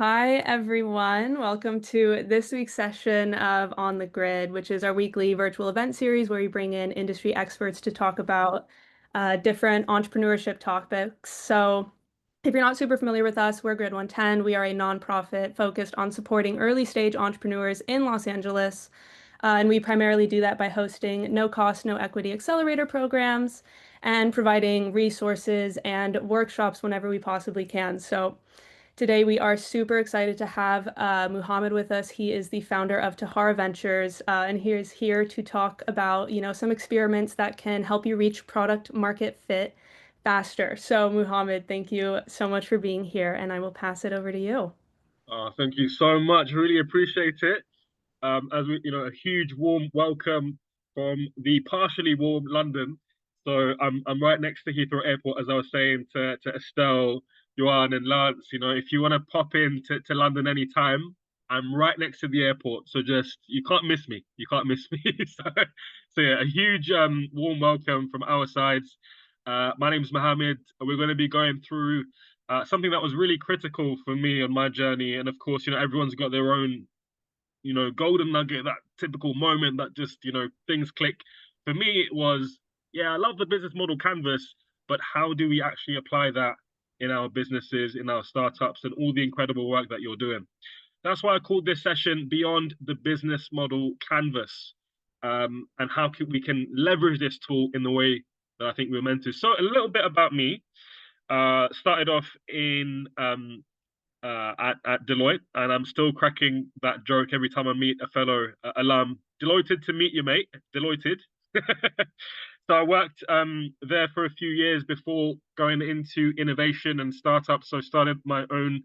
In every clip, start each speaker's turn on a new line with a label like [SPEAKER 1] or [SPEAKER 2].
[SPEAKER 1] Hi, everyone. Welcome to this week's session of On the Grid, which is our weekly virtual event series where we bring in industry experts to talk about different entrepreneurship topics. So, if you're not super familiar with us, we're Grid 110. We are a nonprofit focused on supporting early stage entrepreneurs in Los Angeles. And we primarily do that by hosting no cost, no equity accelerator programs and providing resources and workshops whenever we possibly can. So, today, we are super excited to have Muhammad with us. He is the founder of Tijara Ventures, and he is here to talk about, some experiments that can help you reach product market fit faster. So, Muhammad, thank you so much for being here, and I will pass it over to you.
[SPEAKER 2] Thank you so much. Really appreciate it. As we, a huge warm welcome from the partially warm London. So I'm right next to Heathrow Airport, as I was saying to Estelle, Joanne, and Lance. If you want to pop in to London anytime, I'm right next to the airport. So just you can't miss me. You can't miss me. So yeah, a huge warm welcome from our sides. My name's Mohammed. We're going to be going through something that was really critical for me on my journey. And of course, everyone's got their own, golden nugget, that typical moment that just, things click. For me, it was, yeah, I love the business model canvas, but how do we actually apply that in our businesses, in our startups, and all the incredible work that you're doing? That's why I called this session Beyond the Business Model Canvas, and how we can leverage this tool in the way that I think we're meant to. So, a little bit about me. Started off in at Deloitte, and I'm still cracking that joke every time I meet a fellow alum. Delighted to meet you, mate. Delighted. So I worked there for a few years before going into innovation and startups. So I started my own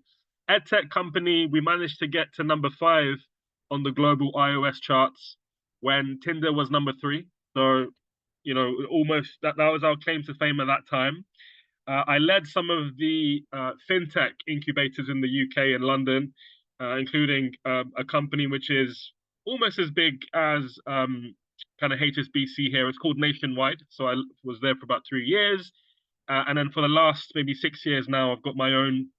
[SPEAKER 2] edtech company. We managed to get to number 5 on the global iOS charts when Tinder was number 3. So, almost that was our claim to fame at that time. I led some of the fintech incubators in the UK and London, including a company which is almost as big as kind of HSBC here. It's called Nationwide. So I was there for about 3 years. And then for the last maybe 6 years now, I've got my own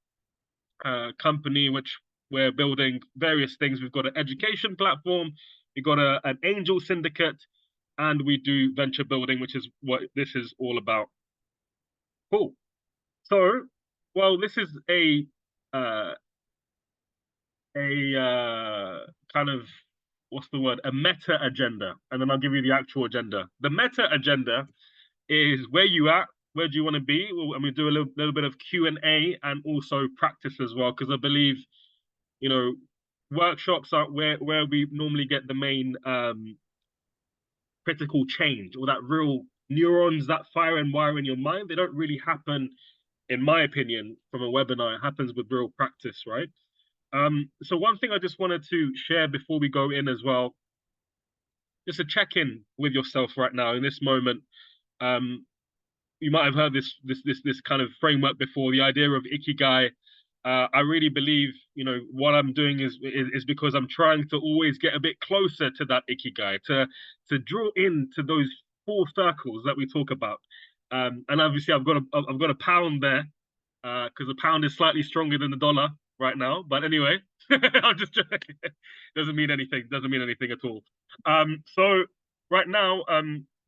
[SPEAKER 2] company, which we're building various things. We've got an education platform, we've got an angel syndicate, and we do venture building, which is what this is all about. Cool. So, well, this is uh, a kind of what's the word? A meta agenda, and then I'll give you the actual agenda. The meta agenda is where you at, where do you want to be, and we do a little bit of Q&A and also practice as well, because I believe you know workshops are where we normally get the main critical change or that real neurons that fire and wire in your mind. They don't really happen in my opinion, from a webinar. It happens with real practice, right? So one thing I just wanted to share before we go in as well, just a check-in with yourself right now in this moment. Um, you might have heard this kind of framework before, the idea of ikigai. I really believe, what I'm doing is because I'm trying to always get a bit closer to that ikigai, to draw into those 4 circles that we talk about. And obviously, I've got a pound there because the pound is slightly stronger than the dollar right now. But anyway, I'm just joking. Doesn't mean anything. Doesn't mean anything at all. So right now,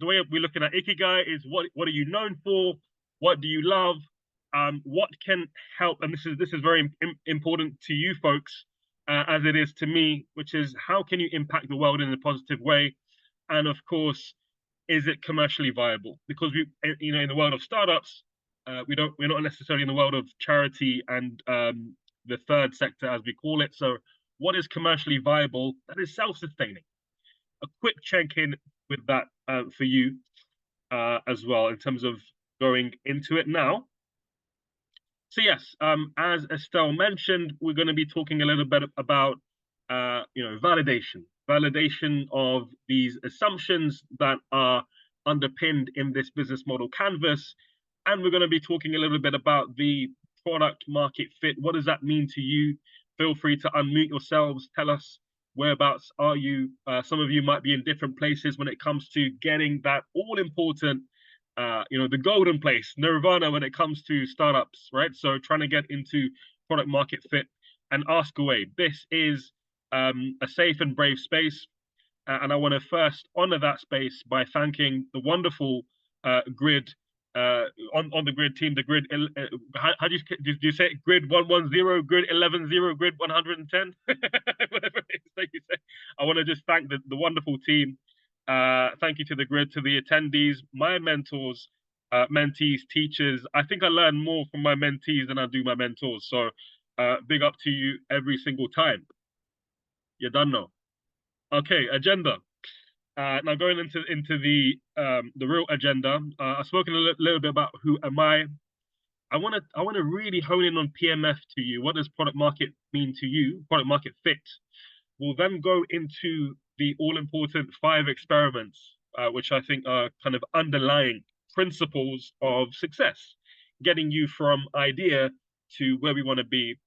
[SPEAKER 2] the way we're looking at ikigai is what are you known for? What do you love? What can help? And this is very important to you folks, as it is to me, which is how can you impact the world in a positive way? And of course, is it commercially viable? Because in the world of startups, we're not necessarily in the world of charity and the third sector, as we call it. So, what is commercially viable that is self-sustaining? A quick check-in with that for you as well in terms of going into it now. So yes, as Estelle mentioned, we're going to be talking a little bit about validation of these assumptions that are underpinned in this business model canvas, and we're going to be talking a little bit about the product market fit. What does that mean to you? Feel free to unmute yourselves. Tell us whereabouts are you. Some of you might be in different places when it comes to getting that all important the golden place, nirvana when it comes to startups, right? So trying to get into product market fit. and ask away. This is a safe and brave space. And I want to first honor that space by thanking the wonderful grid on the grid team, the grid. How do you say it? Grid 110, grid 11-0, grid 110, whatever it is that you say. I want to just thank the wonderful team. Thank you to the grid, to the attendees, my mentors, mentees, teachers. I think I learn more from my mentees than I do my mentors. So big up to you every single time. You done know. Okay, agenda. Now going into the real agenda, I've spoken a little bit about who am I. I want to really hone in on PMF to you. What does product market mean to you? Product market fit. We'll then go into the all important 5 experiments, which I think are kind of underlying principles of success, getting you from idea to where we want to be,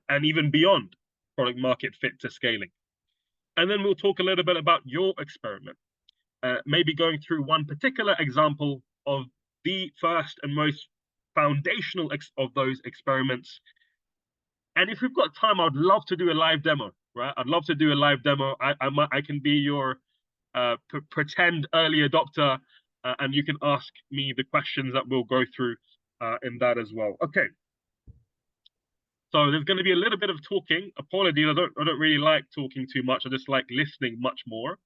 [SPEAKER 2] and even beyond product market fit to scaling. And then we'll talk a little bit about your experiment, maybe going through one particular example of the first and most foundational of those experiments. And if we've got time, I'd love to do a live demo, right? I'd love to do a live demo. I can be your pretend early adopter, and you can ask me the questions that we'll go through in that as well. Okay. So there's going to be a little bit of talking. Apologies, I don't really like talking too much. I just like listening much more.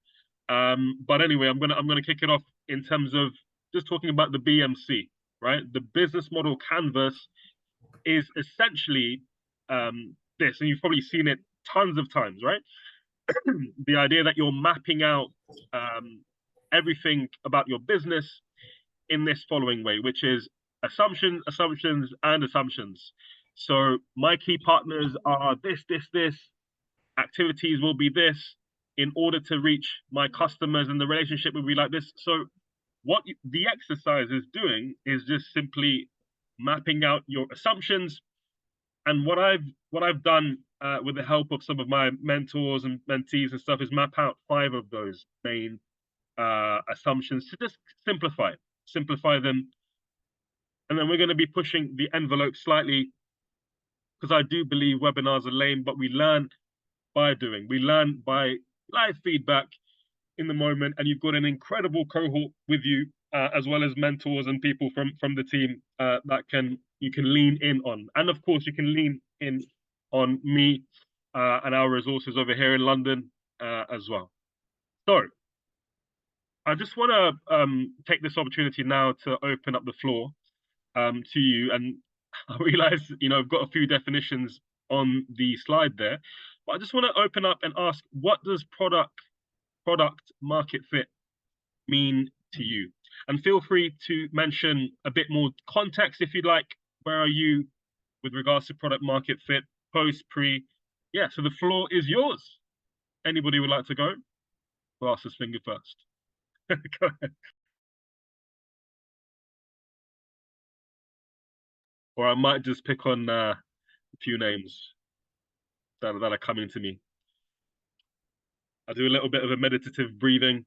[SPEAKER 2] But anyway, I'm gonna kick it off in terms of just talking about the BMC, right? The business model canvas is essentially this, and you've probably seen it tons of times, right? The idea that you're mapping out everything about your business in this following way, which is assumptions, assumptions, and assumptions. So my key partners are this, activities will be this, in order to reach my customers, and the relationship will be like this. So what the exercise is doing is just simply mapping out your assumptions. And what I've done with the help of some of my mentors and mentees and stuff is map out 5 of those main assumptions to just simplify them. And then we're going to be pushing the envelope slightly, because I do believe webinars are lame, but we learn by doing. We learn by live feedback in the moment, and you've got an incredible cohort with you, as well as mentors and people from the team that you can lean in on. And of course, you can lean in on me and our resources over here in London as well. So I just want to take this opportunity now to open up the floor to you. And I realize, I've got a few definitions on the slide there, but I just want to open up and ask, what does product market fit mean to you? And feel free to mention a bit more context if you'd like. Where are you with regards to product market fit, post, pre? Yeah, so the floor is yours. Anybody would like to go? Fastest finger first. Go ahead. Or I might just pick on a few names that are coming to me. I do a little bit of a meditative breathing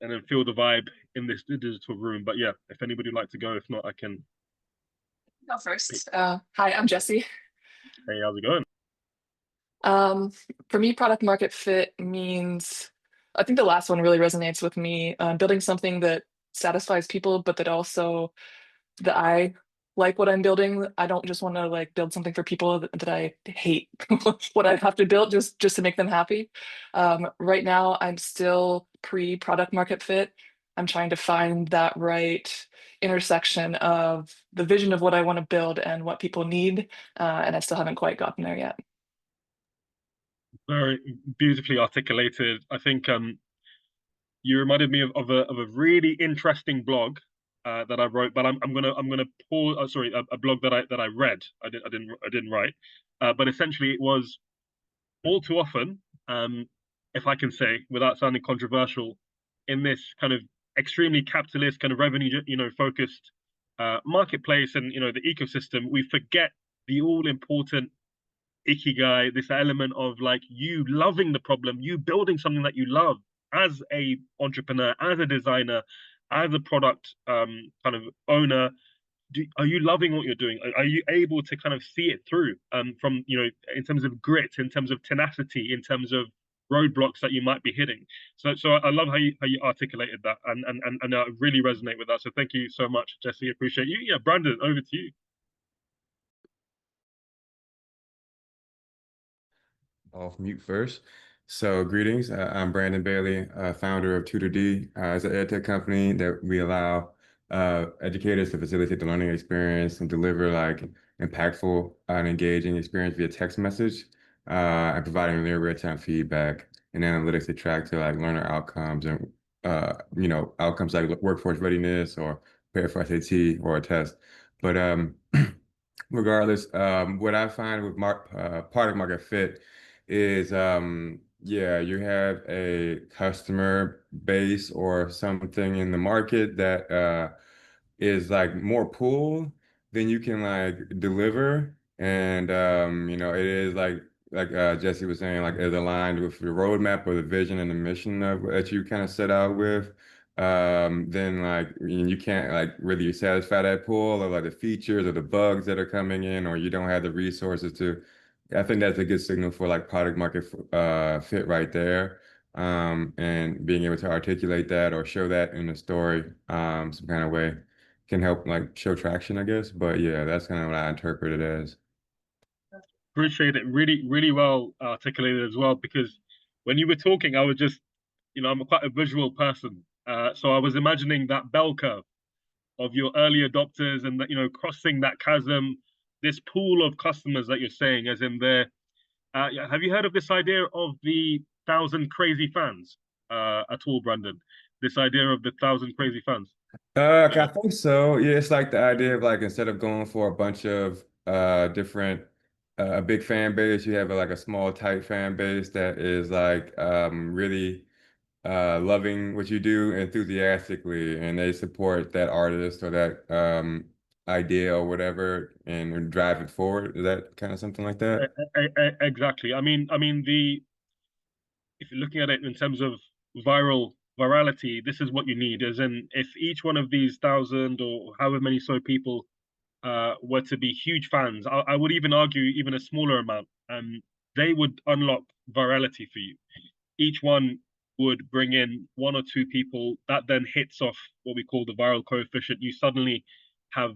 [SPEAKER 2] and then feel the vibe in this digital room. But yeah, if anybody would like to go, if not, I can
[SPEAKER 3] go first. Hi, I'm Jessie.
[SPEAKER 2] Hey, how's it going?
[SPEAKER 3] For me, product market fit means, I think the last one really resonates with me, building something that satisfies people, but that also that I like what I'm building. I don't just want to like build something for people that I hate what I have to build just to make them happy. Right now, I'm still pre-product market fit. I'm trying to find that right intersection of the vision of what I want to build and what people need, and I still haven't quite gotten there yet.
[SPEAKER 2] Very beautifully articulated. I think you reminded me of a really interesting blog that I wrote, but I'm gonna pause. Sorry, a blog that I read. I didn't write, but essentially it was all too often, if I can say without sounding controversial, in this kind of extremely capitalist kind of revenue focused marketplace and the ecosystem, we forget the all important ikigai, this element of like you loving the problem, you building something that you love as a entrepreneur, as a designer, as a product kind of owner, are you loving what you're doing? Are you able to kind of see it through from, in terms of grit, in terms of tenacity, in terms of roadblocks that you might be hitting? So I love how you articulated that, and I really resonate with that. So thank you so much, Jesse. Appreciate you. Yeah, Brandon, over to you.
[SPEAKER 4] Off mute first. So greetings. I'm Brandon Bailey, founder of Tutor D. It's an edtech company that we allow educators to facilitate the learning experience and deliver like impactful and engaging experience via text message, and providing near real-time feedback and analytics to track to like learner outcomes and outcomes like workforce readiness or prepare for SAT or a test. But regardless, what I find with product market fit is yeah, you have a customer base or something in the market that is like more pull than you can like deliver. And it is like Jesse was saying, like is aligned with the roadmap or the vision and the mission of that you kind of set out with. Then like you can't like really satisfy that pull or like the features or the bugs that are coming in, or you don't have the resources to. I think that's a good signal for like product market fit right there. And being able to articulate that or show that in a story, some kind of way can help like show traction, I guess. But yeah, that's kind of what I interpret it as.
[SPEAKER 2] Appreciate it. Really, really well articulated as well. Because when you were talking, I was just, I'm quite a visual person. So I was imagining that bell curve of your early adopters and that, crossing that chasm, this pool of customers that you're saying, as in there. Have you heard of this idea of the 1,000 crazy fans at all, Brandon? This idea of the 1,000 crazy fans.
[SPEAKER 4] I think so. Yeah, it's like the idea of like instead of going for a bunch of different a big fan base, you have like a small tight fan base that is like really loving what you do enthusiastically, and they support that artist or that idea or whatever and drive it forward. Is that kind of something like that?
[SPEAKER 2] Exactly. The if you're looking at it in terms of virality, this is what you need. As in, if each one of these 1,000 or however many so people were to be huge fans, I would even argue even a smaller amount, they would unlock virality for you. Each one would bring in one or two people that then hits off what we call the viral coefficient. You suddenly have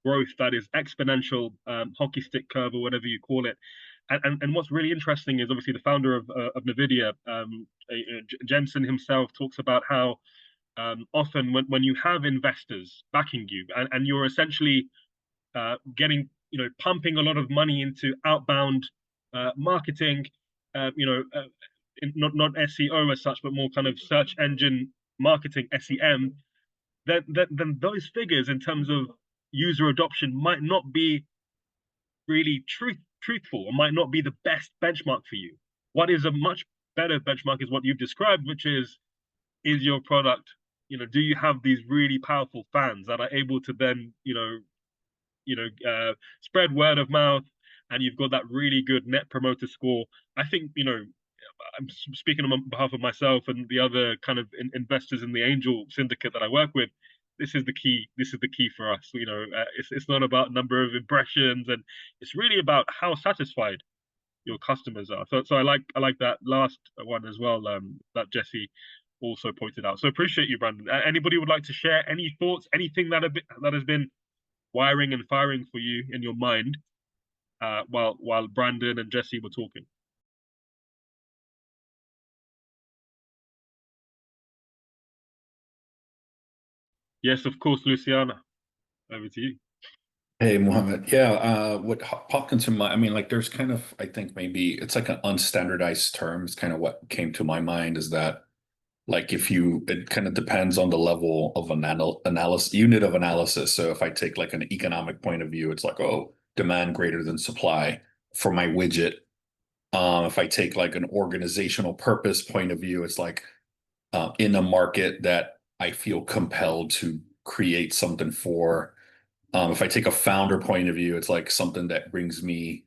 [SPEAKER 2] growth that is exponential, hockey stick curve or whatever you call it. And what's really interesting is obviously the founder of NVIDIA, Jensen himself, talks about how often when you have investors backing you and you're essentially getting, pumping a lot of money into outbound marketing, not SEO as such, but more kind of search engine marketing, SEM, then those figures in terms of user adoption might not be really truthful or might not be the best benchmark for you. What is a much better benchmark is what you've described, which is your product, do you have these really powerful fans that are able to then, spread word of mouth, and you've got that really good net promoter score. I think, I'm speaking on behalf of myself and the other kind of investors in the angel syndicate that I work with. This is the key. This is the key for us. It's not about number of impressions, and it's really about how satisfied your customers are. So I like that last one as well. That Jesse also pointed out. So appreciate you, Brandon. Anybody would like to share any thoughts, anything that has been wiring and firing for you in your mind while Brandon and Jesse were talking? Yes, of course, Luciana. Over to you.
[SPEAKER 5] Hey, Muhammad. Yeah, what popped into my, I mean, like there's kind of, I think maybe it's like an unstandardized term. It's kind of what came to my mind is that like if you, it kind of depends on the level of analysis, unit of analysis. So if I take like an economic point of view, it's like, oh, demand greater than supply for my widget. If I take like an organizational purpose point of view, it's like in a market that I feel compelled to create something for. If I take a founder point of view, it's like something that brings me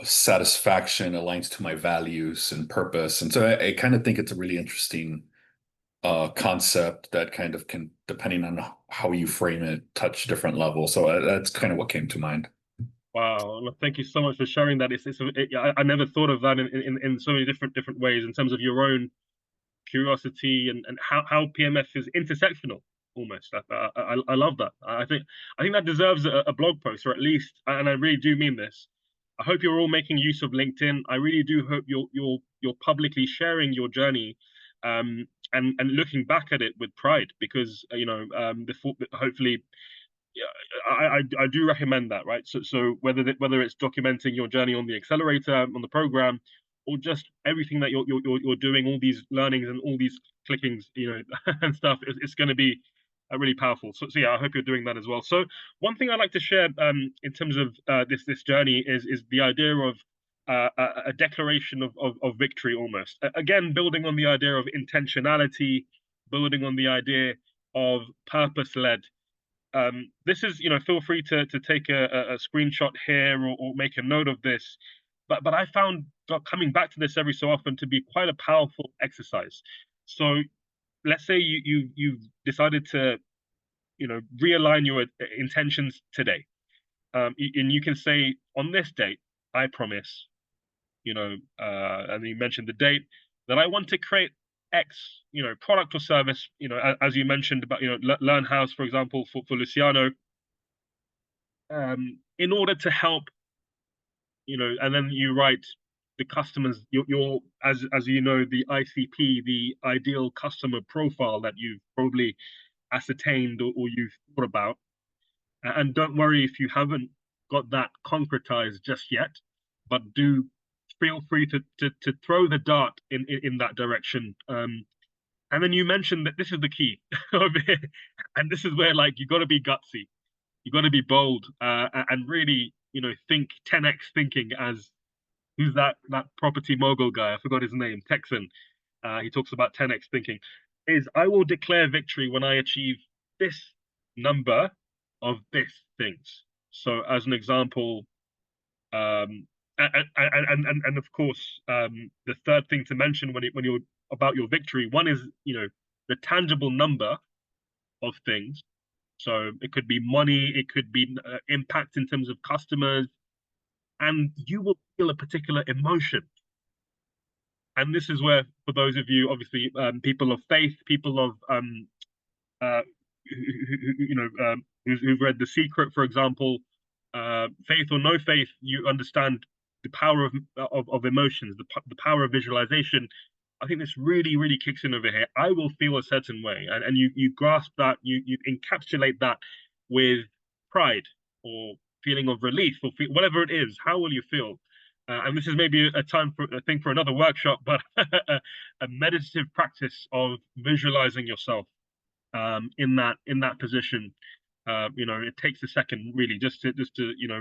[SPEAKER 5] satisfaction, aligns to my values and purpose. And so I kind of think it's a really interesting concept that kind of can, depending on how you frame it, touch different levels. So that's kind of what came to mind.
[SPEAKER 2] Wow, well, thank you so much for sharing that. I never thought of that in so many different ways in terms of your own curiosity and how PMF is intersectional almost. I love that. I think that deserves a blog post, or at least, and I really do mean this. I hope you're all making use of LinkedIn. I really do hope you're publicly sharing your journey, and looking back at it with pride, because before, hopefully, yeah, I do recommend that, right? So whether it's documenting your journey on the accelerator, on the program, or just everything that you're doing, all these learnings and all these clickings, and stuff, it's going to be really powerful. So yeah, I hope you're doing that as well. So one thing I'd like to share, in terms of this journey, is the idea of a declaration of victory, almost. Again, building on the idea of intentionality, building on the idea of purpose led. This is, feel free to take a screenshot here, or make a note of this. But I found coming back to this every so often to be quite a powerful exercise. So let's say you've decided to, realign your intentions today. And you can say, on this date, I promise, and you mentioned the date, that I want to create X, product or service, as you mentioned about, Learn House, for example, for Luciano, in order to help, and then you write the customers, your as you know, the ICP, the ideal customer profile that you've probably ascertained, or you've thought about. And don't worry if you haven't got that concretized just yet, but do feel free to throw the dart in that direction. And then you mentioned that this is the key, and this is where, like, you got to be gutsy, you got to be bold, and really, think 10x thinking, as who's that property mogul guy? I forgot his name, Texan. He talks about 10x thinking. Is I will declare victory when I achieve this number of this things. So, as an example, and of course, the third thing to mention when you're about your victory, one is, the tangible number of things. So it could be money, it could be impact in terms of customers, and you will feel a particular emotion. And this is where, for those of you, obviously, people of faith, people of who've read The Secret, for example, faith or no faith, you understand the power of emotions, the power of visualization. I think this really kicks in over here. I will feel a certain way, and you grasp that, you encapsulate that with pride, or feeling of relief, or whatever it is. How will you feel? And this is maybe a thing for another workshop, but a meditative practice of visualizing yourself in that position. It takes a second, really, just to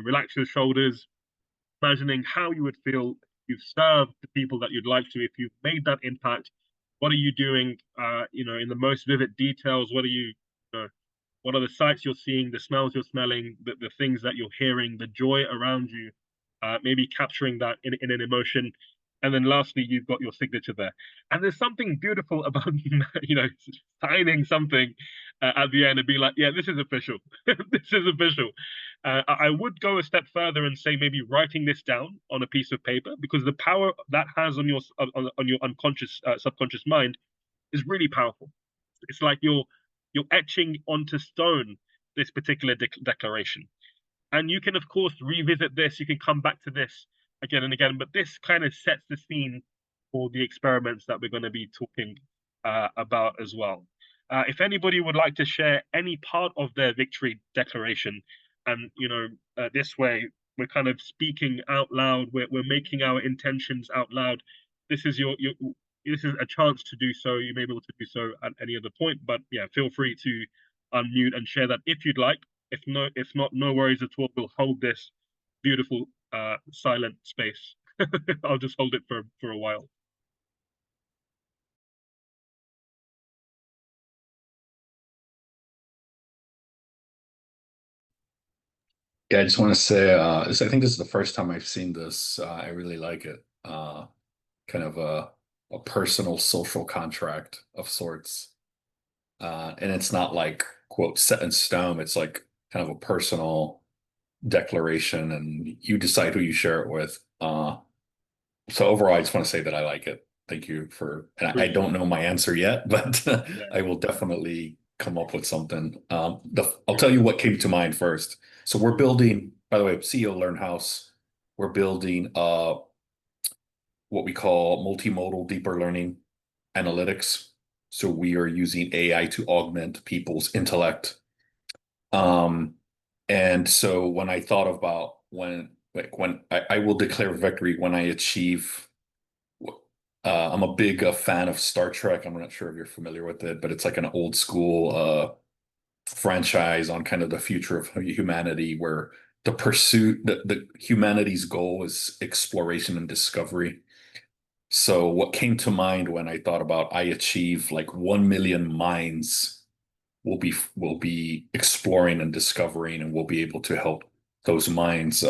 [SPEAKER 2] relax your shoulders, imagining how you would feel if you've served the people that you'd like to, if you've made that impact. What are you doing, in the most vivid details? What are the sights you're seeing, the smells you're smelling, the things that you're hearing, the joy around you, maybe capturing that in an emotion. And then lastly, you've got your signature there. And there's something beautiful about, signing something at the end and be like, yeah, this is official. This is official. I would go a step further and say maybe writing this down on a piece of paper, because the power that has on your unconscious, subconscious mind is really powerful. It's like you're etching onto stone this particular declaration. And you can, of course, revisit this. You can come back to this again and again. But this kind of sets the scene for the experiments that we're going to be talking about as well. If anybody would like to share any part of their victory declaration, and this way we're kind of speaking out loud. We're making our intentions out loud. This is this is a chance to do so. You may be able to do so at any other point, but yeah, feel free to unmute and share that if you'd like. If not, no worries at all. We'll hold this beautiful silent space. I'll just hold it for a while.
[SPEAKER 5] Yeah, I just want to say, I think this is the first time I've seen this. I really like it. Kind of a personal social contract of sorts. And it's not like, quote, set in stone. It's like kind of a personal declaration, and you decide who you share it with. So overall, I just want to say that I like it. Thank you for, and I
[SPEAKER 2] Appreciate
[SPEAKER 5] don't know my answer yet, but
[SPEAKER 2] it. Yeah.
[SPEAKER 5] I will definitely come up with something. I'll tell you what came to mind first. So we're building, by the way, CEO Learn House. We're building what we call multimodal deeper learning analytics. So we are using AI to augment people's intellect. And so when I thought about when I will declare victory when I achieve, I'm a big fan of Star Trek. I'm not sure if you're familiar with it, but it's like an old school franchise on kind of the future of humanity, where the humanity's goal is exploration and discovery. So what came to mind when I thought about I achieve like 1 million minds will be exploring and discovering, and we'll be able to help those minds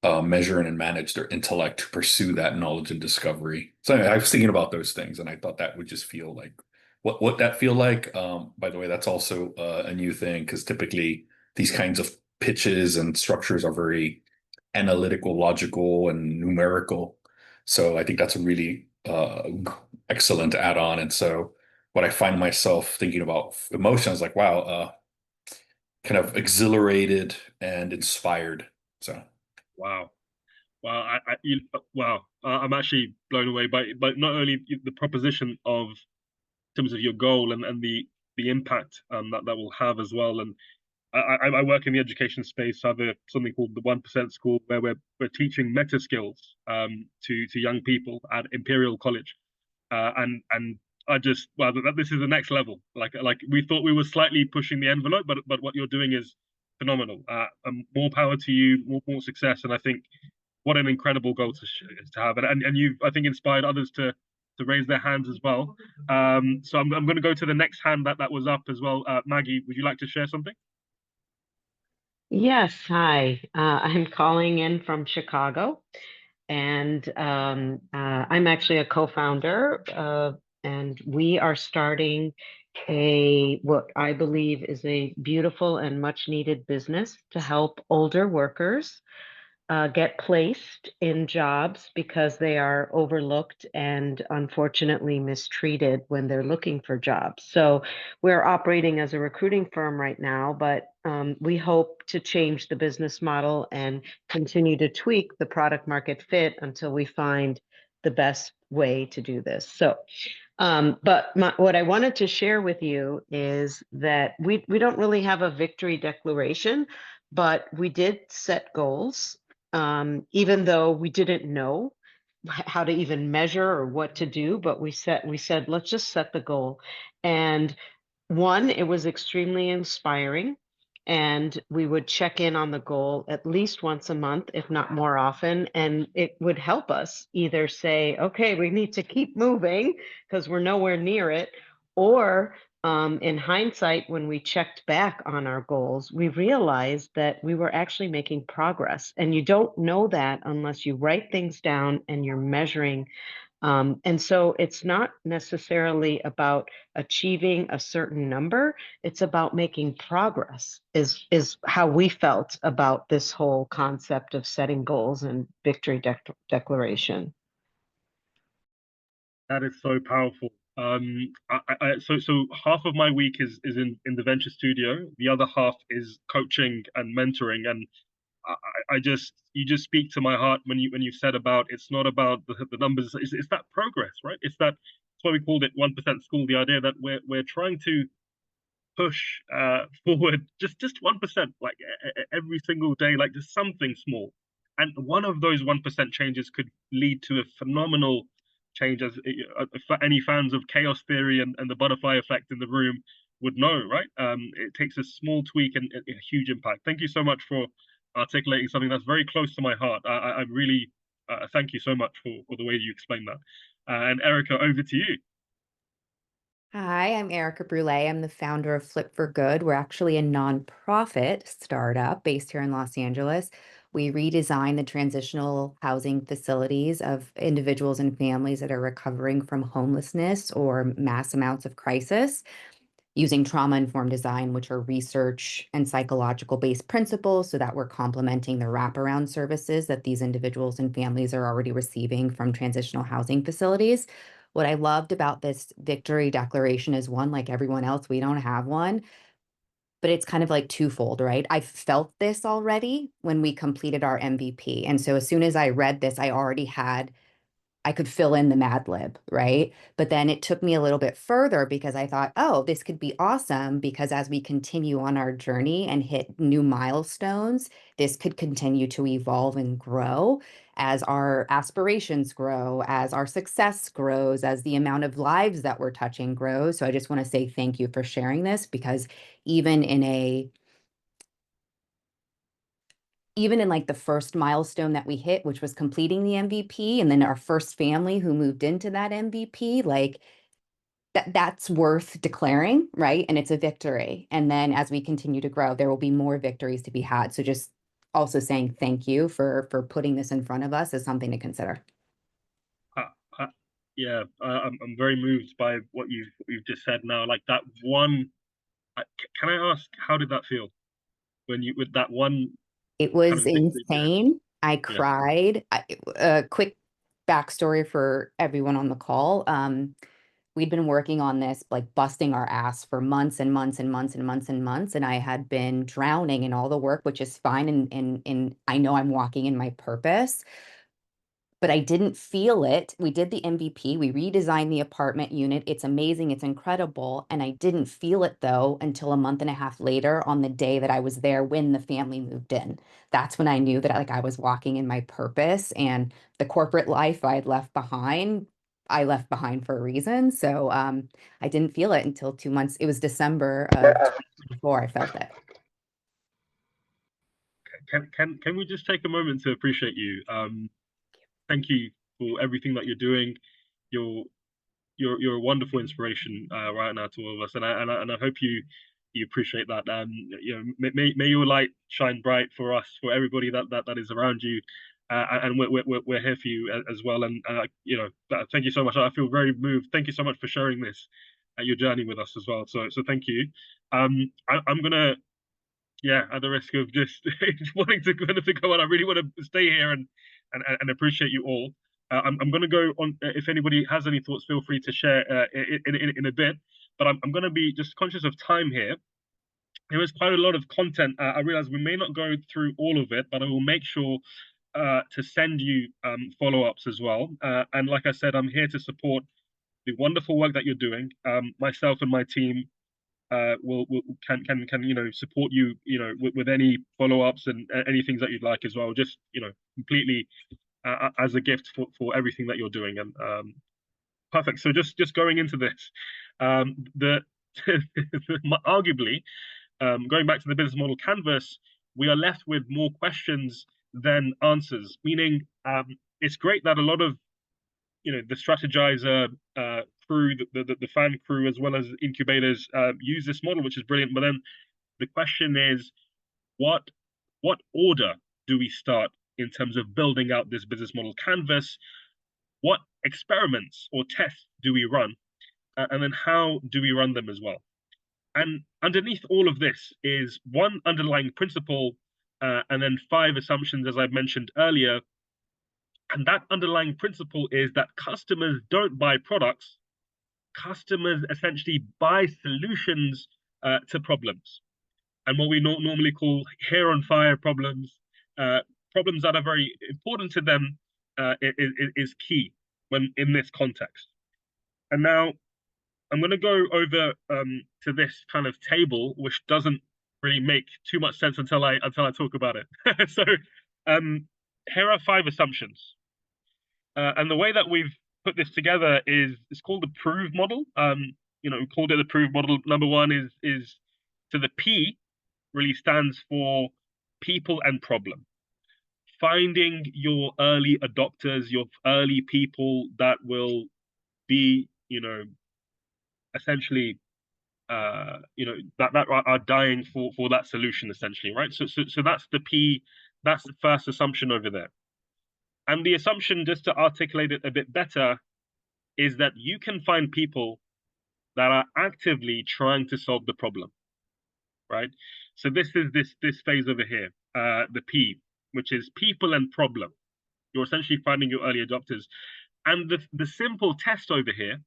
[SPEAKER 5] measure and manage their intellect to pursue that knowledge and discovery. So anyway, I was thinking about those things, and I thought that would just feel like what that feel like. By the way, that's also a new thing, because typically these kinds of pitches and structures are very analytical, logical, and numerical. So I think that's a really excellent add-on. And so what I find myself thinking about emotions, like, wow, kind of exhilarated and inspired. So.
[SPEAKER 2] Wow. Wow. Wow. I'm actually blown away by not only the proposition of in terms of your goal and the impact that will have as well. And I work in the education space. So I have something called the 1% School, where we're teaching meta skills to young people at Imperial College, and I just this is the next level. Like we thought we were slightly pushing the envelope, but what you're doing is phenomenal. More power to you, more success, and I think what an incredible goal to have, and you've, I think, inspired others to raise their hands as well. So I'm going to go to the next hand that was up as well. Maggie, would you like to share something?
[SPEAKER 6] Yes, hi. I'm calling in from Chicago, and I'm actually a co-founder, and we are starting what I believe is a beautiful and much needed business to help older workers get placed in jobs because they are overlooked and unfortunately mistreated when they're looking for jobs. So we're operating as a recruiting firm right now, but we hope to change the business model and continue to tweak the product market fit until we find the best way to do this. So but what I wanted to share with you is that we don't really have a victory declaration, but we did set goals, even though we didn't know how to even measure or what to do. But we said let's just set the goal, and one, it was extremely inspiring. And we would check in on the goal at least once a month, if not more often. And it would help us either say, okay, we need to keep moving because we're nowhere near it. Or in hindsight, when we checked back on our goals, we realized that we were actually making progress. And you don't know that unless you write things down and you're measuring. And so it's not necessarily about achieving a certain number. It's about making progress is how we felt about this whole concept of setting goals and victory declaration.
[SPEAKER 2] That is so powerful. So half of my week is in the venture studio. The other half is coaching and mentoring. And you just speak to my heart when you said about it's not about the numbers. It's that progress, right? That's why we called it 1% School. The idea that we're trying to push forward just 1%, like every single day, like just something small. And one of those 1% changes could lead to a phenomenal change, as any fans of chaos theory and the butterfly effect in the room would know, right? It takes a small tweak and a huge impact. Thank you so much for articulating something that's very close to my heart. I really thank you so much for the way you explained that. And Erica, over to you.
[SPEAKER 7] Hi, I'm Erica Brule. I'm the founder of Flip for Good. We're actually a nonprofit startup based here in Los Angeles. We redesign the transitional housing facilities of individuals and families that are recovering from homelessness or mass amounts of crisis using trauma-informed design, which are research and psychological-based principles, so that we're complementing the wraparound services that these individuals and families are already receiving from transitional housing facilities. What I loved about this victory declaration is, one, like everyone else, we don't have one, but it's kind of like twofold, right? I felt this already when we completed our MVP. And so as soon as I read this, I could fill in the Mad Lib, right? But then it took me a little bit further because I thought, oh, this could be awesome because as we continue on our journey and hit new milestones, this could continue to evolve and grow as our aspirations grow, as our success grows, as the amount of lives that we're touching grows. So I just want to say thank you for sharing this because even in like the first milestone that we hit, which was completing the MVP, and then our first family who moved into that MVP, like that's worth declaring, right? And it's a victory. And then as we continue to grow, there will be more victories to be had. So just also saying thank you for putting this in front of us is something to consider.
[SPEAKER 2] Yeah, I'm very moved by what you've just said now. Like that one, can I ask, how did that feel when you with that one
[SPEAKER 7] It
[SPEAKER 2] kind
[SPEAKER 7] was
[SPEAKER 2] of victory?
[SPEAKER 7] insane. I
[SPEAKER 2] Yeah.
[SPEAKER 7] cried. A quick backstory for everyone on the call. We'd been working on this, like busting our ass for months and months and months and months and months. And I had been drowning in all the work, which is fine. And I know I'm walking in my purpose, but I didn't feel it. We did the MVP, we redesigned the apartment unit. It's amazing, it's incredible. And I didn't feel it though until a month and a half later on the day that I was there when the family moved in. That's when I knew that like I was walking in my purpose and the corporate life I had left behind. I left behind for a reason. So I didn't feel it until 2 months. It was December of 2024. I felt it.
[SPEAKER 2] Can we just take a moment to appreciate you? Thank you for everything that you're doing. You're you're a wonderful inspiration right now to all of us, and I hope you appreciate that. You know, may your light shine bright for us, for everybody that is around you, and we're here for you as well. And you know, thank you so much. I feel very moved. Thank you so much for sharing this, your journey with us as well. So thank you. I'm gonna, yeah, at the risk of just wanting to go on, I really want to stay here and appreciate you all. I'm going to go on. If anybody has any thoughts, feel free to share in a bit. But I'm going to be just conscious of time here. There is quite a lot of content. I realize we may not go through all of it, but I will make sure to send you follow-ups as well. And like I said, I'm here to support the wonderful work that you're doing. Myself and my team will can you know support you with any follow-ups and any things that you'd like as well, just completely as a gift for everything that you're doing. And perfect. So just going into this, the arguably going back to the business model canvas, we are left with more questions than answers, meaning it's great that a lot of the strategizer crew, the fan crew, as well as incubators use this model, which is brilliant. But then the question is, what order do we start in terms of building out this business model canvas? What experiments or tests do we run? And then how do we run them as well? And underneath all of this is one underlying principle, and then 5 assumptions, as I mentioned earlier. And that underlying principle is that customers don't buy products. Customers essentially buy solutions to problems. And what we normally call hair on fire problems, problems that are very important to them, is key when in this context. And now I'm going to go over to this kind of table, which doesn't really make too much sense until I talk about it. So here are 5 assumptions. And the way that we've put this together is it's called the prove model. We called it the prove model. Number 1 is so the P really stands for people and problem. Finding your early adopters, your early people that will be, essentially, that are dying for that solution, essentially, right? So that's the P That's the first assumption over there. And the assumption, just to articulate it a bit better, is that you can find people that are actively trying to solve the problem, right? So this is this phase over here, the P, which is people and problem. You're essentially finding your early adopters. And the simple test over here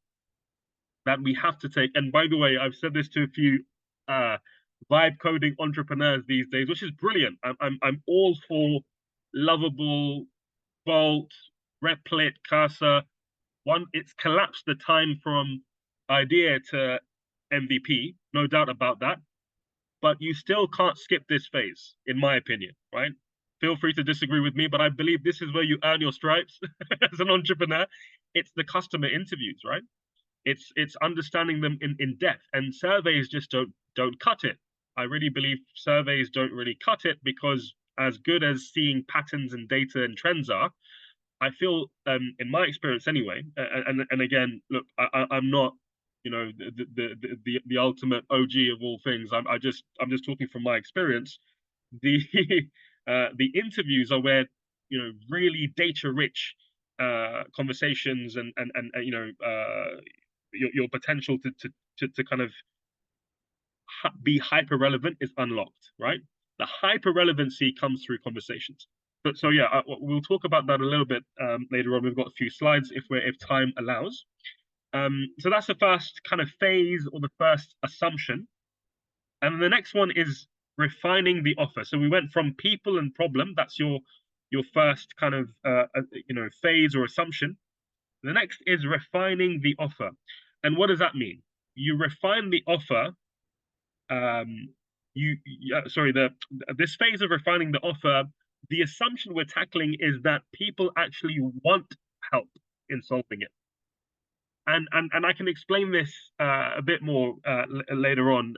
[SPEAKER 2] that we have to take, and by the way, I've said this to a few vibe coding entrepreneurs these days, which is brilliant. I'm all for lovable, bolt, replit, cursor. It's collapsed the time from idea to MVP, no doubt about that. But you still can't skip this phase, in my opinion, right? Feel free to disagree with me, but I believe this is where you earn your stripes as an entrepreneur. It's the customer interviews, right? It's understanding them in depth, and surveys just don't cut it. I really believe surveys don't really cut it, because as good as seeing patterns and data and trends are, I feel, in my experience anyway, and again, look, I'm not, you know, the ultimate OG of all things. I'm just talking from my experience. The the interviews are where, you know, really data rich conversations and you know, your potential to kind of be hyper relevant is unlocked, right? The hyper relevancy comes through conversations. But so yeah, we'll talk about that a little bit later on. We've got a few slides if time allows. So that's the first kind of phase, or the first assumption. And the next one is refining the offer. So we went from people and problem. That's your first kind of you know, phase or assumption. The next is refining the offer. And what does that mean? You refine the offer. This phase of refining the offer, the assumption we're tackling is that people actually want help in solving it. And I can explain this a bit more later on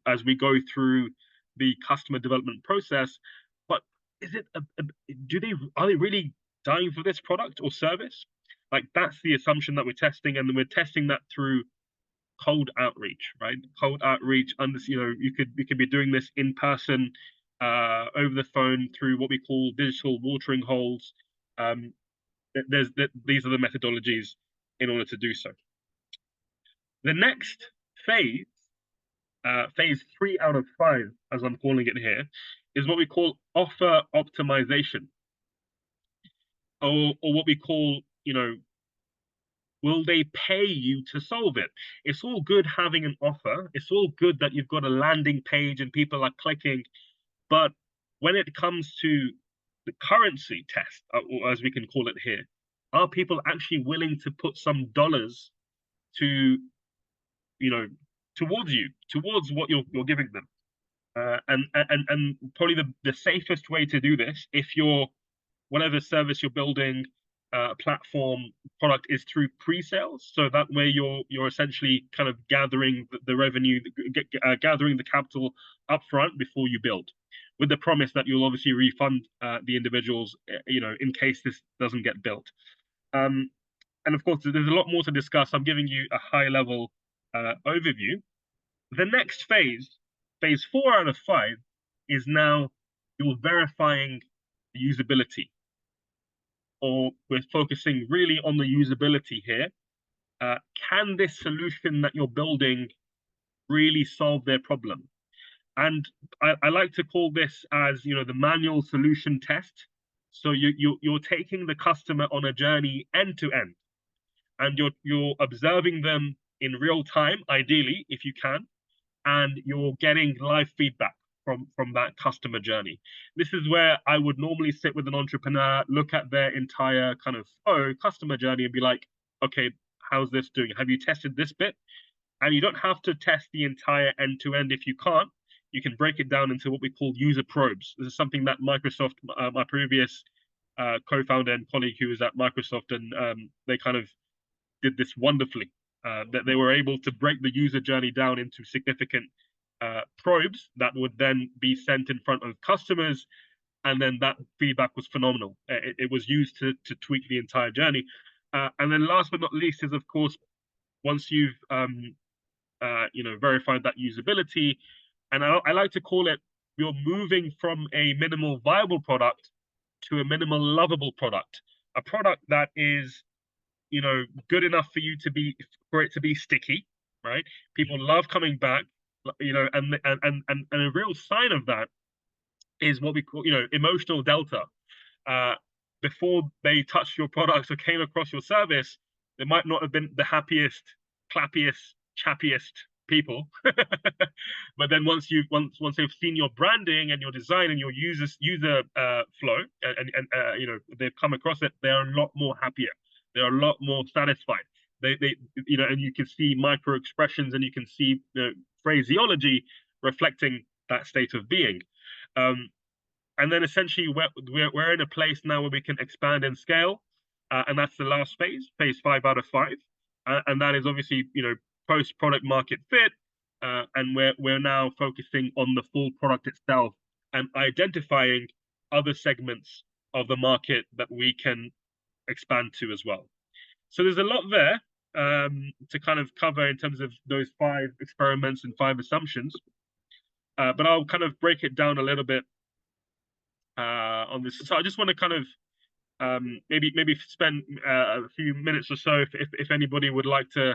[SPEAKER 2] as we go through the customer development process. But is it are they really dying for this product or service? Like, that's the assumption that we're testing, and then we're testing that through cold outreach, right? Cold outreach, you know, you could be doing this in person, over the phone, through what we call digital watering holes. These are the methodologies in order to do so. The next phase, phase 3 out of 5, as I'm calling it here, is what we call offer optimization, or what we call, you know, will they pay you to solve it? It's all good having an offer. It's all good that you've got a landing page and people are clicking. But when it comes to the currency test, or as we can call it here, are people actually willing to put some dollars to, you know, towards what you're giving them? And probably the safest way to do this, if you're, whatever service you're building, platform, product, is through pre-sales. So that way you're essentially kind of gathering the revenue, gathering the capital upfront before you build, with the promise that you'll obviously refund the individuals, you know, in case this doesn't get built. And of course, there's a lot more to discuss. I'm giving you a high level overview. The next phase, phase 4 out of 5, is now you're verifying the usability, or we're focusing really on the usability here. Can this solution that you're building really solve their problem? And I like to call this as, you know, the manual solution test. So you're taking the customer on a journey end to end, and you're observing them in real time, ideally, if you can, and you're getting live feedback from that customer journey. This is where I would normally sit with an entrepreneur, look at their entire kind of customer journey, and be like, okay, how's this doing? Have you tested this bit? And you don't have to test the entire end to end if you can't. You can break it down into what we call user probes. This is something that Microsoft, my previous co-founder and colleague who was at Microsoft, and they kind of did this wonderfully. That they were able to break the user journey down into significant probes that would then be sent in front of customers, and then that feedback was phenomenal. It was used to tweak the entire journey. And then last but not least is, of course, once you've you know, verified that usability, and I like to call it you're moving from a minimal viable product to a minimal lovable product, a product that is, you know, good enough for you to be, for it to be sticky, right? People love coming back, you know, and a real sign of that is what we call, you know, emotional delta. Uh, Before they touched your products or came across your service, they might not have been the happiest, clappiest, chappiest people. But then once they've seen your branding and your design and your user flow, and you know, they've come across it, they're a lot more happier. They're a lot more satisfied. They you know, and you can see micro expressions and you can see the phraseology reflecting that state of being. And then essentially we're in a place now where we can expand and scale, and that's the last phase 5 out of 5, and that is obviously, you know, post product market fit, and we're now focusing on the full product itself and identifying other segments of the market that we can expand to as well. So there's a lot there to kind of cover in terms of those 5 experiments and 5 assumptions, but I'll kind of break it down a little bit on this. So I just want to kind of maybe spend a few minutes or so if anybody would like to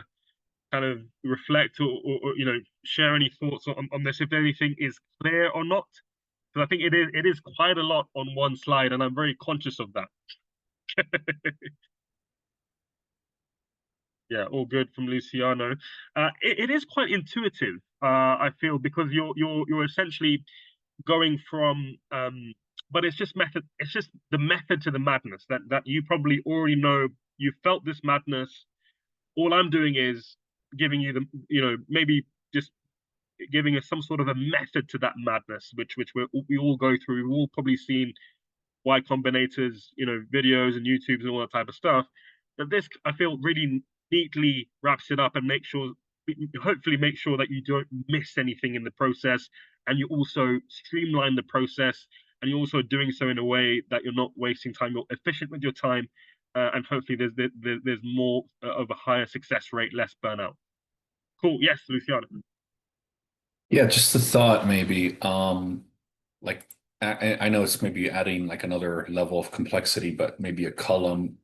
[SPEAKER 2] kind of reflect or you know, share any thoughts on this, if anything is clear or not, because I think it is quite a lot on one slide, and I'm very conscious of that. Yeah, all good from Luciano. It is quite intuitive, I feel, because you're essentially going from but it's just the method to the madness that you probably already know. You felt this madness. All I'm doing is giving you the, you know, maybe just giving us some sort of a method to that madness, which we all go through. We've all probably seen Y Combinator's, you know, videos and YouTubes and all that type of stuff. But this, I feel, really neatly wraps it up and hopefully make sure that you don't miss anything in the process, and you also streamline the process, and you're also doing so in a way that you're not wasting time. You're efficient with your time, and hopefully there's more of a higher success rate, less burnout. Cool. Yes, Luciano.
[SPEAKER 5] Yeah, just the thought maybe, like I know it's maybe adding like another level of complexity, but maybe a column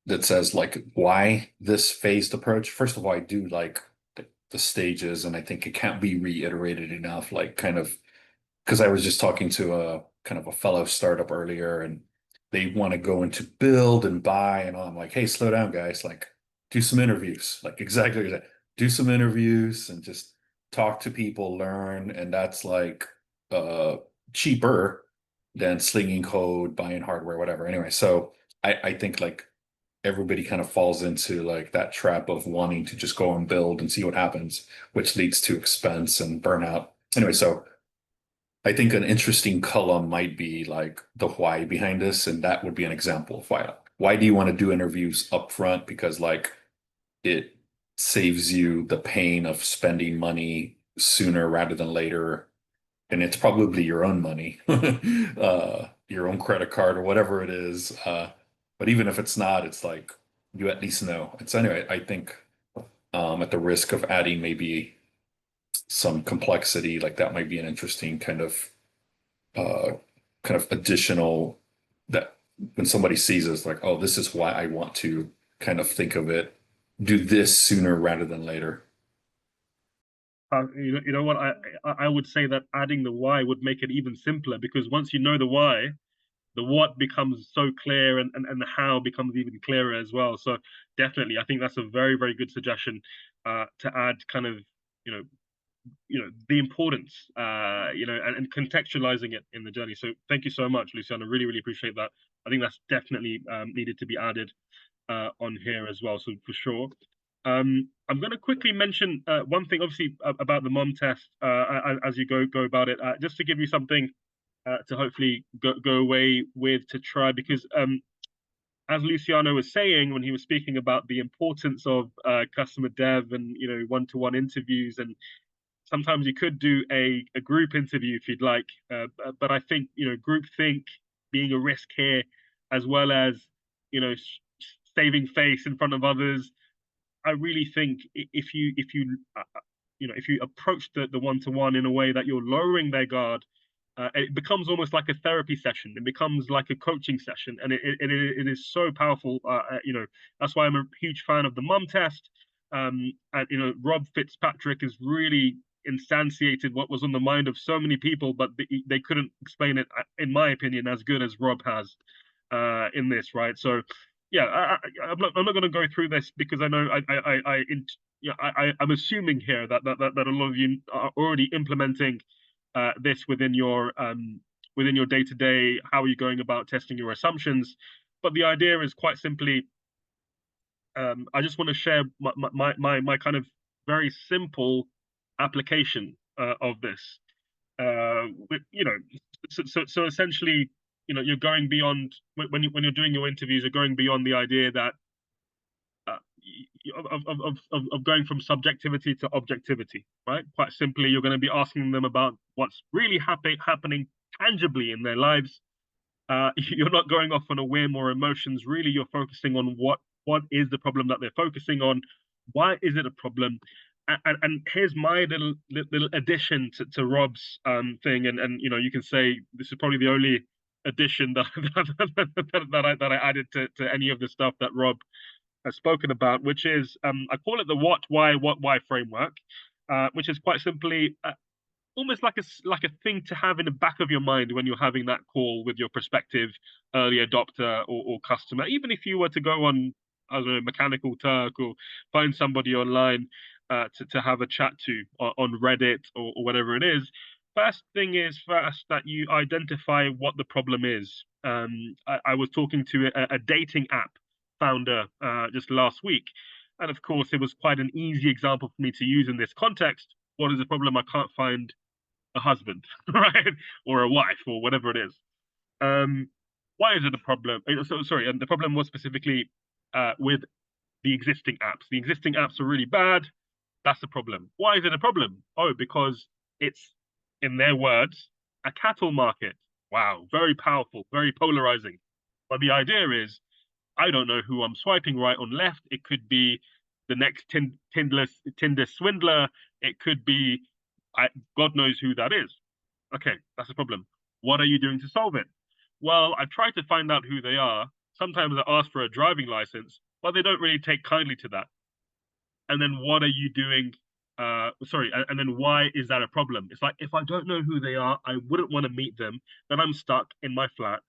[SPEAKER 5] that says like why this phased approach. First of all, I do like the stages, and I think it can't be reiterated enough, like kind of, because I was just talking to a kind of a fellow startup earlier, and they want to go into build and buy, and I'm like, hey, slow down, guys, like do some interviews, like exactly that. Do some interviews and just talk to people, learn, and that's like cheaper than slinging code, buying hardware, whatever. Anyway, so I think like everybody kind of falls into like that trap of wanting to just go and build and see what happens, which leads to expense and burnout. Anyway, so I think an interesting column might be like the why behind this, and that would be an example of why. Why do you want to do interviews up front? Because like it saves you the pain of spending money sooner rather than later, and it's probably your own money, your own credit card or whatever it is. But even if it's not, it's like you at least know. And so anyway, I think at the risk of adding maybe some complexity, like that might be an interesting uh, kind of additional, that when somebody sees us like, oh, this is why I want to kind of think of it, do this sooner rather than later.
[SPEAKER 2] You know what, I would say that adding the why would make it even simpler, because once you know the why, the what becomes so clear, and the how becomes even clearer as well. So definitely, I think that's a very, very good suggestion to add kind of, you know, the importance, you know, and contextualizing it in the journey. So thank you so much, Luciano. Really, really appreciate that. I think that's definitely needed to be added on here as well. So for sure. I'm going to quickly mention one thing, obviously, about the mom test as you go about it, just to give you something to hopefully go away with to try, because as Luciano was saying when he was speaking about the importance of customer dev and, you know, one-to-one interviews, and sometimes you could do a group interview if you'd like, but I think, you know, group think being a risk here, as well as, you know, saving face in front of others. I really think if you you know, if you approach the one-to-one in a way that you're lowering their guard, it becomes almost like a therapy session. It becomes like a coaching session, and it is so powerful. That's why I'm a huge fan of the mum test. And Rob Fitzpatrick has really instantiated what was on the mind of so many people, but they couldn't explain it, in my opinion, as good as Rob has in this, right? So, yeah, I'm not going to go through this because I know I'm assuming here that a lot of you are already implementing this within your day-to-day. How are you going about testing your assumptions? But the idea is quite simply, I just want to share my kind of very simple application of this. So essentially, you're going beyond when you're doing your interviews, you're going beyond the idea that of going from subjectivity to objectivity, right? Quite simply, you're going to be asking them about what's really happening tangibly in their lives. You're not going off on a whim or emotions. Really, you're focusing on what is the problem that they're focusing on. Why is it a problem? And here's my little addition to Rob's thing, and you can say this is probably the only addition that I added to any of the stuff that Rob has spoken about, which is I call it the what why framework, which is quite simply almost like a thing to have in the back of your mind when you're having that call with your prospective early adopter or customer. Even if you were to go on, I don't know, Mechanical Turk, or find somebody online to have a chat to on Reddit or whatever it is. First thing is first that you identify what the problem is. I was talking to a dating app founder just last week, and of course it was quite an easy example for me to use in this context. What is the problem? I can't find a husband, right, or a wife, or whatever it is. Why is it a problem? Sorry, and the problem was specifically with the existing apps. The existing apps are really bad. That's the problem. Why is it a problem? Oh, because it's, in their words, a cattle market. Wow, very powerful, very polarizing. But the idea is, I don't know who I'm swiping right on left. It could be the next Tinder swindler. It could be, God knows who that is. Okay, that's a problem. What are you doing to solve it? Well, I try to find out who they are. Sometimes I ask for a driving license, but they don't really take kindly to that. And then what are you doing? And then why is that a problem? It's like, if I don't know who they are, I wouldn't want to meet them. Then I'm stuck in my flat,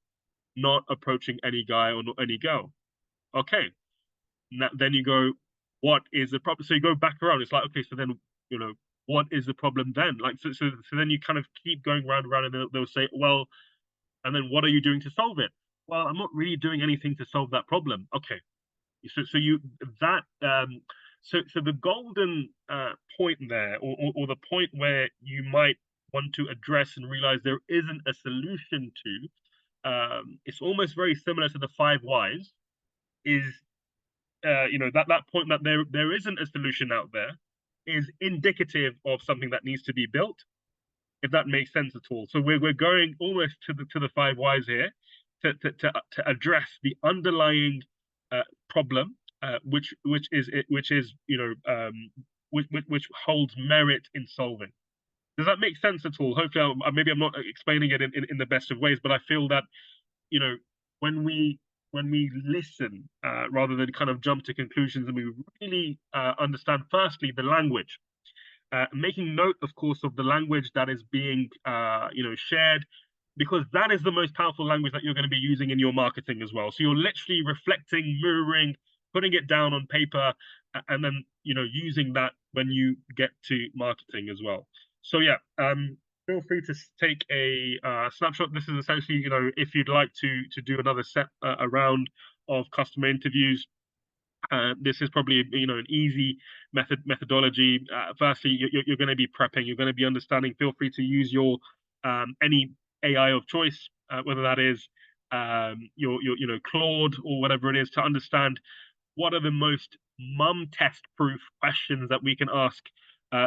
[SPEAKER 2] not approaching any guy or any girl. Okay. Then you go, what is the problem? So you go back around. It's like, okay, so then, what is the problem then? Like, so then you kind of keep going round and round, and they'll say, well, and then what are you doing to solve it? Well, I'm not really doing anything to solve that problem. Okay. So the golden point there, or the point where you might want to address and realize there isn't a solution to, it's almost very similar to the 5 whys, is that point that there isn't a solution out there is indicative of something that needs to be built, if that makes sense at all. So we're going almost to the 5 whys here to address the underlying problem, which holds merit in solving. Does that make sense at all? Hopefully, maybe I'm not explaining it in the best of ways, but I feel that when we listen rather than kind of jump to conclusions, and we really understand firstly the language, making note, of course, of the language that is being shared, because that is the most powerful language that you're going to be using in your marketing as well. So you're literally reflecting, mirroring, putting it down on paper, and then using that when you get to marketing as well. So yeah, feel free to take a snapshot. This is essentially, if you'd like to do another set a round of customer interviews, this is probably an easy methodology. Firstly, you're going to be prepping, you're going to be understanding. Feel free to use your any AI of choice, whether that is your Claude or whatever it is, to understand what are the most mum test proof questions that we can ask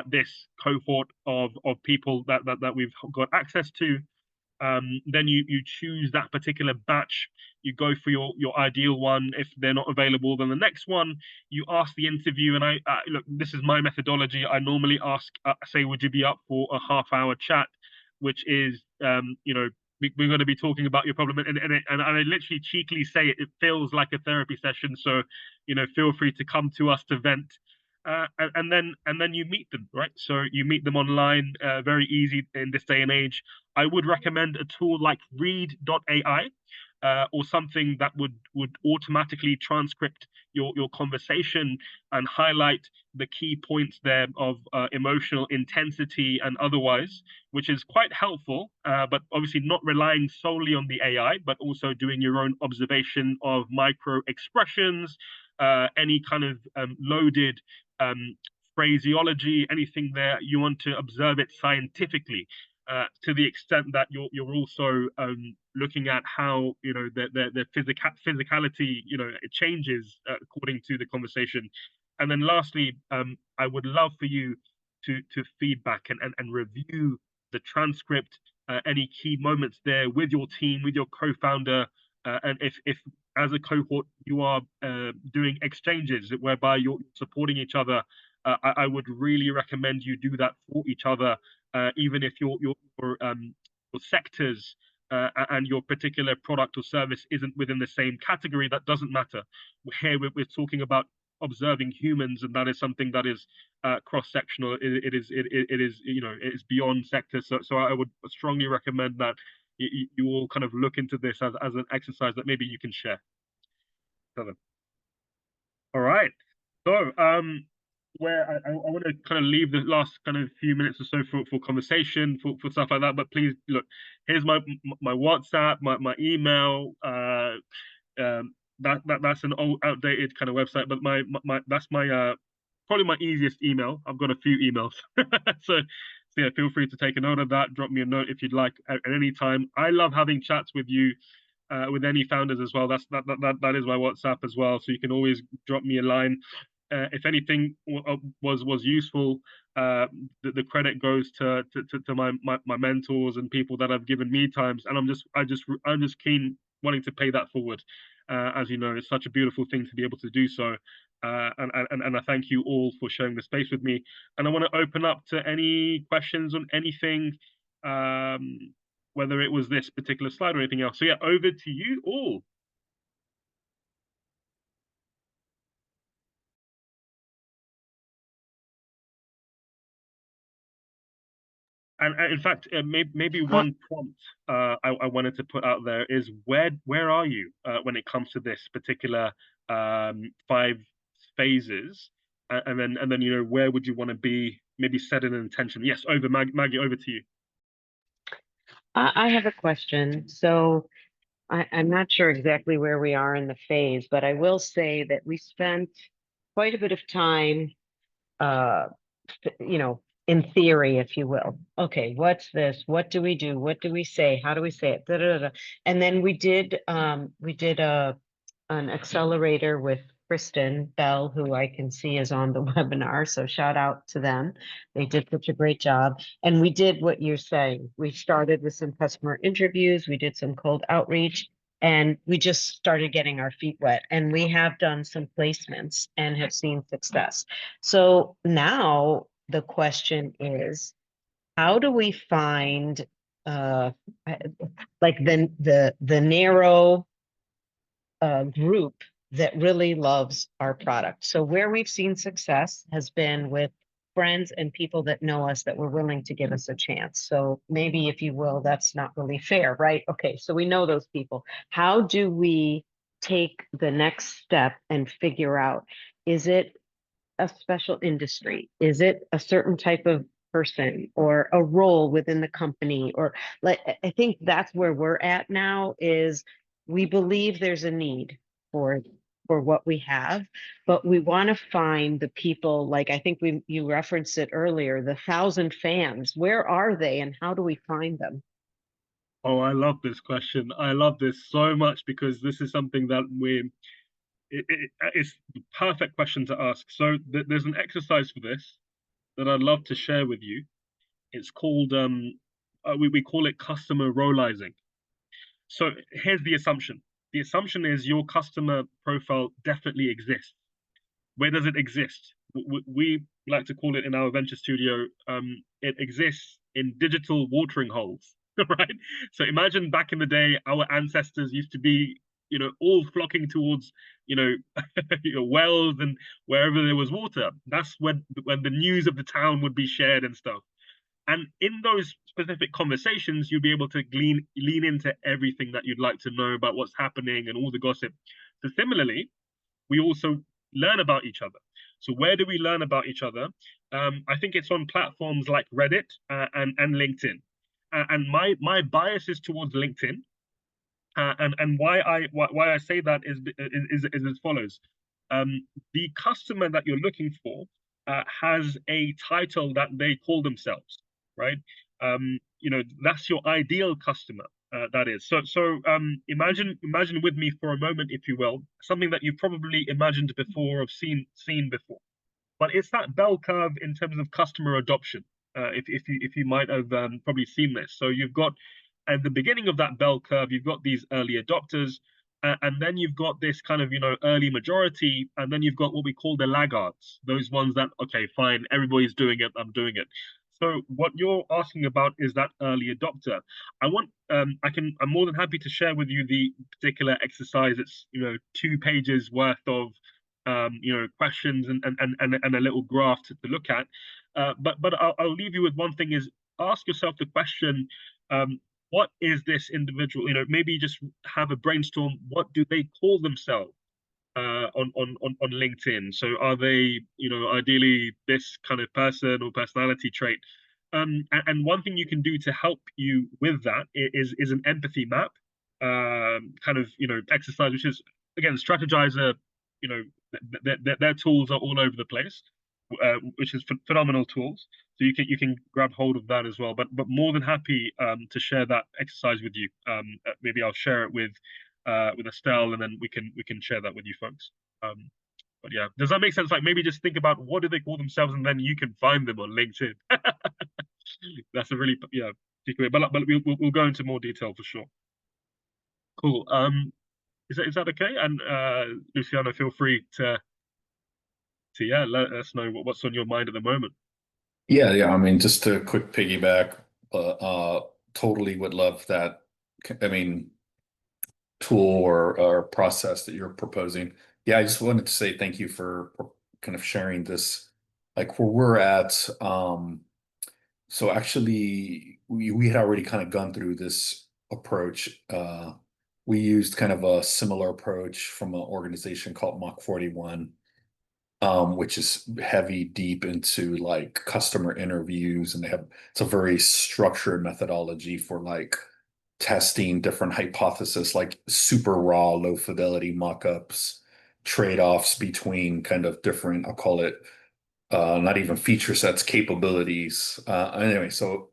[SPEAKER 2] this cohort of people that we've got access to. Then you choose that particular batch. You go for your ideal one. If they're not available, then the next one you ask the interview. And I look, this is my methodology. I normally ask, say, would you be up for a half-hour chat? which is we're going to be talking about your problem, and I literally cheekily say it feels like a therapy session. So feel free to come to us to vent. And then you meet them, right? So you meet them online, very easy in this day and age. I would recommend a tool like read.ai, or something that would automatically transcript your conversation and highlight the key points there of emotional intensity and otherwise, which is quite helpful, but obviously not relying solely on the AI, but also doing your own observation of micro expressions, any kind of loaded phraseology, anything there you want to observe it scientifically, to the extent that you're also looking at how the physicality it changes according to the conversation. And then lastly, I would love for you to feedback and review the transcript, any key moments there with your team, with your co-founder, and if as a cohort you are doing exchanges whereby you're supporting each other, I would really recommend you do that for each other, even if your sectors and your particular product or service isn't within the same category. That doesn't matter. Here we're talking about observing humans, and that is something that is cross-sectional. It is beyond sector. So I would strongly recommend that you all kind of look into this as an exercise that maybe you can share. All right. So where I want to kind of leave the last kind of few minutes or so for conversation, for stuff like that. But please look, here's my WhatsApp, my email. That's an old outdated kind of website, but my that's my probably my easiest email. I've got a few emails. so yeah, feel free to take a note of that. Drop me a note if you'd like at any time. I love having chats with you, with any founders as well. That is my WhatsApp as well. So you can always drop me a line. If anything was useful, the credit goes to my mentors and people that have given me times, and I'm just keen wanting to pay that forward. As you know, it's such a beautiful thing to be able to do so. And I thank you all for sharing the space with me. And I want to open up to any questions on anything, whether it was this particular slide or anything else. So yeah, over to you all. And in fact, maybe one prompt I wanted to put out there is where are you when it comes to this particular 5 phases, and then where would you want to be? Maybe set an intention. Yes, over Maggie, over to you.
[SPEAKER 6] I have a question. So I'm not sure exactly where we are in the phase, but I will say that we spent quite a bit of time, in theory, if you will. Okay, what's this? What do we do? What do we say? How do we say it? Da, da, da, da. And then we did an accelerator with Kristen Bell, who I can see is on the webinar. So shout out to them. They did such a great job. And we did what you're saying. We started with some customer interviews. We did some cold outreach, and we just started getting our feet wet. And we have done some placements and have seen success. So now the question is, how do we find like the narrow group that really loves our product? So where we've seen success has been with friends and people that know us that were willing to give us a chance. So maybe, if you will, that's not really fair, right? Okay, so we know those people. How do we take the next step and figure out, is it a special industry? Is it a certain type of person or a role within the company? Or like, I think that's where we're at now, is we believe there's a need for what we have, but we want to find the people, like I think you referenced it earlier, the 1,000 fans. Where are they and how do we find them?
[SPEAKER 2] Oh, I love this question. I love this so much, because this is something that it's the perfect question to ask. So there's an exercise for this that I'd love to share with you. It's called we call it customer roleizing. So here's the assumption. The assumption is your customer profile definitely exists. Where does it exist? We like to call it in our venture studio, it exists in digital watering holes, right? So imagine back in the day, our ancestors used to be, all flocking towards, wells and wherever there was water. That's when the news of the town would be shared and stuff. And in those specific conversations, you'll be able to lean into everything that you'd like to know about what's happening and all the gossip. So similarly, we also learn about each other. So where do we learn about each other? I think it's on platforms like Reddit and LinkedIn. And my bias is towards LinkedIn. And why I say that is as follows. The customer that you're looking for has a title that they call themselves, right? That's your ideal customer. That is so. Imagine with me for a moment, if you will, something that you've probably imagined before or seen before. But it's that bell curve in terms of customer adoption. If you might have probably seen this, so you've got at the beginning of that bell curve, you've got these early adopters, and then you've got this kind of early majority, and then you've got what we call the laggards, those ones that, okay, fine, everybody's doing it, I'm doing it. So what you're asking about is that early adopter. I'm more than happy to share with you the particular exercise. It's 2 pages worth of questions and a little graph to look at. But I'll leave you with one thing: is ask yourself the question, what is this individual? Maybe just have a brainstorm. What do they call themselves on LinkedIn? So are they, ideally this kind of person or personality trait? And one thing you can do to help you with that is an empathy map, kind of exercise, which is again Strategizer. Their tools are all over the place, which is phenomenal tools. So you can grab hold of that as well. But more than happy to share that exercise with you. Maybe I'll share it with Estelle, and then we can share that with you folks. But yeah, does that make sense? Like maybe just think about what do they call themselves, and then you can find them on LinkedIn. That's a really particular. But we'll go into more detail for sure. Cool. Is that okay? And Luciano, feel free to let us know what's on your mind at the moment.
[SPEAKER 5] Yeah. I mean, just a quick piggyback. Totally would love that. I mean, tool or process that you're proposing. Yeah, I just wanted to say thank you for kind of sharing this, like where we're at. So actually, we had already kind of gone through this approach. We used kind of a similar approach from an organization called Mach 41. Which is heavy deep into like customer interviews, and it's a very structured methodology for like testing different hypotheses, like super raw, low fidelity mock-ups, trade-offs between kind of different, I'll call it not even feature sets, capabilities. Anyway, so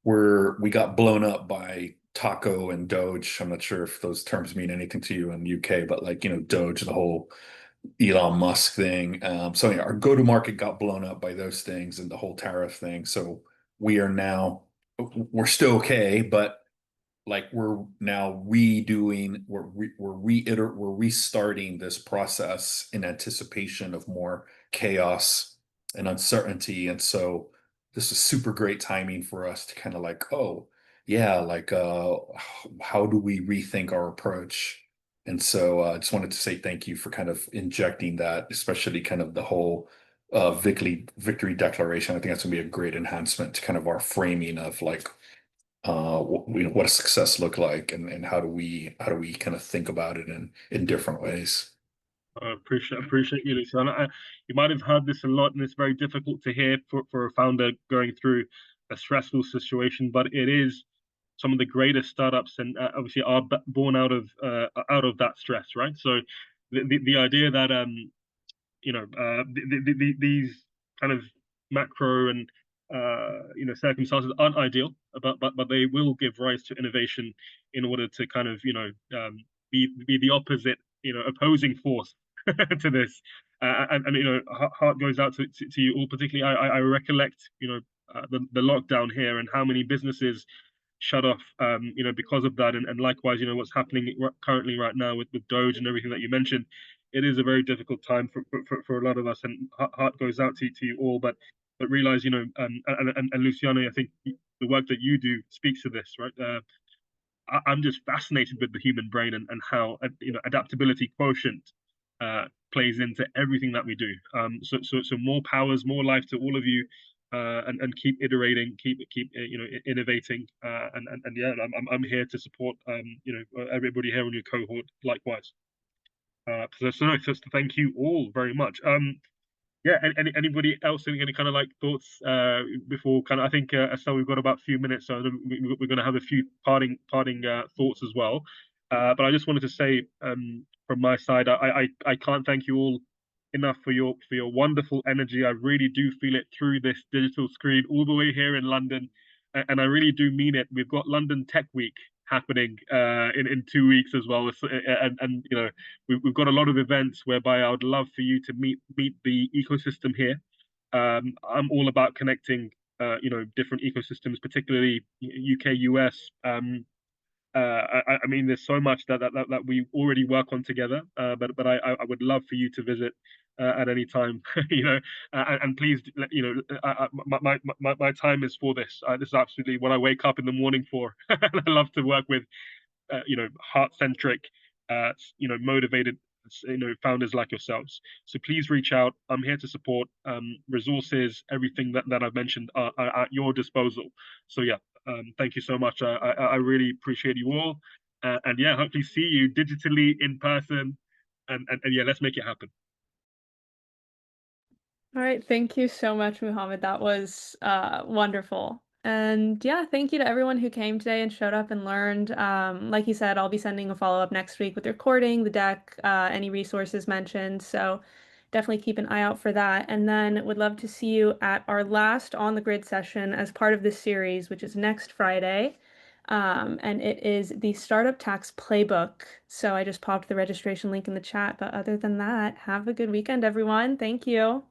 [SPEAKER 5] we got blown up by Taco and Doge. I'm not sure if those terms mean anything to you in the UK, but like, Doge, the whole Elon Musk thing. So yeah, our go-to-market got blown up by those things and the whole tariff thing. So we're still okay, but like we're now we're restarting this process in anticipation of more chaos and uncertainty. And so this is super great timing for us to kind of like, oh yeah, like how do we rethink our approach? And so I just wanted to say thank you for kind of injecting that, especially kind of the whole victory declaration. I think that's gonna be a great enhancement to kind of our framing of like what does success look like, and how do we kind of think about it in different ways.
[SPEAKER 2] I appreciate you, Lisa. And you might have heard this a lot, and it's very difficult to hear for a founder going through a stressful situation. But it is some of the greatest startups, and obviously are born out of that stress, right? So the idea that these kind of macro and circumstances aren't ideal, but they will give rise to innovation in order to kind of be the opposite, opposing force to this. And heart goes out to you all. Particularly, I recollect the lockdown here and how many businesses shut off because of that, and likewise what's happening currently right now with Doge and everything that you mentioned. It is a very difficult time for a lot of us, and heart goes out to you all. But but realize, and Luciano, I think the work that you do speaks to this, right? I'm just fascinated with the human brain and how adaptability quotient plays into everything that we do. So more powers, more life to all of you, and keep iterating, keep innovating, and yeah, I'm here to support everybody here on your cohort likewise. So thank you all very much. Yeah, anybody else any kind of like thoughts before kind of, I think Estelle, we've got about a few minutes, so we're going to have a few parting thoughts as well. But I just wanted to say from my side, I can't thank you all enough for your wonderful energy. I really do feel it through this digital screen all the way here in London, and I really do mean it. We've got London Tech Week happening in 2 weeks as well, and we've got a lot of events whereby I would love for you to meet the ecosystem here. I'm all about connecting different ecosystems, particularly UK, US. I mean, there's so much that we already work on together, but I would love for you to visit at any time, and please, my time is for this. This is absolutely what I wake up in the morning for. And I love to work with, heart-centric, motivated, founders like yourselves. So please reach out. I'm here to support. Resources, everything that I've mentioned are at your disposal. So yeah, thank you so much. I really appreciate you all, and yeah, hopefully see you digitally in person, and yeah, let's make it happen.
[SPEAKER 1] All right, thank you so much, Muhammad. That was wonderful. And yeah, thank you to everyone who came today and showed up and learned. Like you said, I'll be sending a follow-up next week with the recording, the deck, any resources mentioned. So definitely keep an eye out for that. And then would love to see you at our last On the Grid session as part of this series, which is next Friday. And it is the Startup Tax Playbook. So I just popped the registration link in the chat. But other than that, have a good weekend, everyone. Thank you.